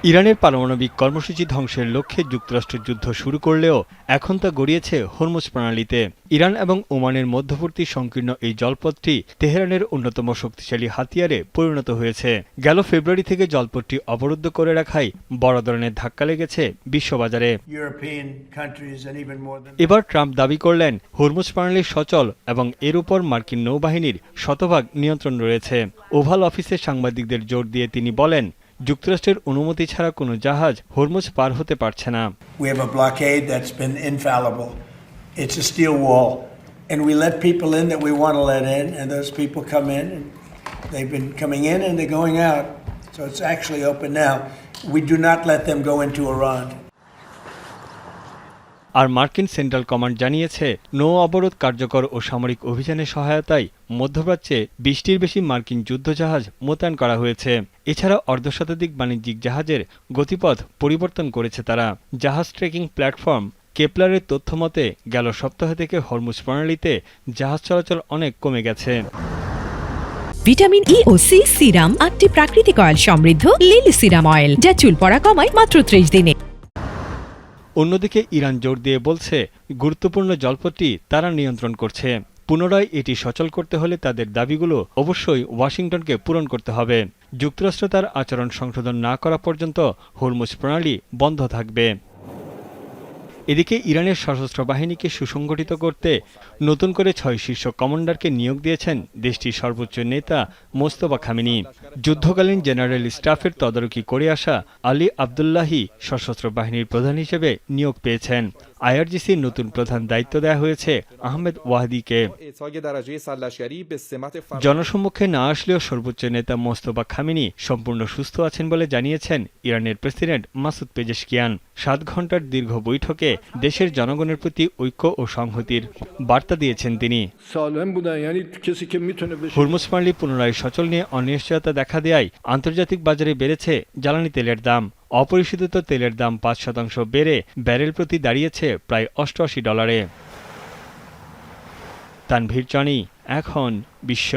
ইরানের পারমাণবিক কর্মসূচি ধ্বংসের লক্ষ্যে যুক্তরাষ্ট্র যুদ্ধ শুরু করলেও এখন তা গড়িয়েছে হরমুজ প্রণালীতে। ইরান এবং ওমানের মধ্যবর্তী সংকীর্ণ এই জলপথটি তেহরানের অন্যতম শক্তিশালী হাতিয়ারে পরিণত হয়েছে। গেল ফেব্রুয়ারি থেকে জলপথটি অবরুদ্ধ করে রাখায় বড় ধরনের ধাক্কা লেগেছে বিশ্ববাজারে। এবার ট্রাম্প দাবি করলেন হরমুজ প্রণালী সচল এবং এর উপর মার্কিন নৌবাহিনীর শতভাগ নিয়ন্ত্রণ রয়েছে। ওভাল অফিসে সাংবাদিকদের জোর দিয়ে তিনি বলেন, যুক্তরাষ্ট্রের অনুমতি ছাড়া কোনো জাহাজ হরমুজ পার হতে পারছে না। We have a blockade that's been infallible. It's a steel wall. And we let people in that we want to let in, and those people come in, and they've been coming in and they're going out. So it's actually open now. We do not let them go into Iran. আর মার্কিন central command জানিয়েছে, নৌ অবরোধ কার্যকর ও সামরিক অভিযানের সহায়তায় মধ্যপ্রাচ্যে 20টির বেশি মার্কিন যুদ্ধজাহাজ মোতায়েন করা হয়েছে। এছাড়া অর্ধশতাধিক বাণিজ্যিক জাহাজের গতিপথ পরিবর্তন করেছে তারা। জাহাজ ট্রেকিং প্ল্যাটফর্ম কেপলারের তথ্য মতে গেল সপ্তাহ থেকে হরমুজ প্রণালীতে জাহাজ চলাচল অনেক কমে গেছে। ভিটামিন ই ও সি সিরাম 8টি প্রাকৃতিক অয়েল সমৃদ্ধ লিলি সিরাম অয়েল, যা চুল পড়া কমায় মাত্র 30 দিনে। অন্যদিকে ইরান জোর দিয়ে বলছে, গুরুত্বপূর্ণ জলপথটি তারা নিয়ন্ত্রণ করছে। পুনরায় এটি সচল করতে হলে তাদের দাবিগুলো অবশ্যই ওয়াশিংটনকে পূরণ করতে হবে। যুক্তরাষ্ট্র তার আচরণ সংশোধন না করা পর্যন্ত হরমুজ প্রণালী বন্ধ থাকবে। এদিকে ইরানের সশস্ত্র বাহিনীকে সুসংগঠিত করতে নতুন করে 6 শীর্ষ কমান্ডারকে নিয়োগ দিয়েছেন দেশটির সর্বোচ্চ নেতা মোস্তফা খামেনি। যুদ্ধকালীন জেনারেল স্টাফের তদারকি করে আসা আলী আবদুল্লাহি সশস্ত্র বাহিনীর প্রধান হিসেবে নিয়োগ পেয়েছেন। আইআরজিসির নতুন প্রধান দায়িত্ব দেওয়া হয়েছে আহমেদ ওয়াহিদিকে। জনসম্মুখে না আসলেও সর্বোচ্চ নেতা মোস্তফা খামেনি সম্পূর্ণ সুস্থ আছেন বলে জানিয়েছেন ইরানের প্রেসিডেন্ট মাসুদ পেজেশকিয়ান। 7 ঘণ্টার দীর্ঘ বৈঠকে দেশের জনগণের প্রতি ঐক্য ও সংহতির বার্তা দিয়েছেন তিনি। হরমুজ প্রণালী পুনরায় সচল নিয়ে অনিশ্চয়তা দেখা দেয় আন্তর্জাতিক বাজারে বেড়েছে জ্বালানি তেলের দাম। অপরিশোধিত তেলের দাম 5% বেড়ে ব্যারেল প্রতি দাঁড়িয়েছে প্রায় $88। তানভীর চনি, এখন বিশ্ব।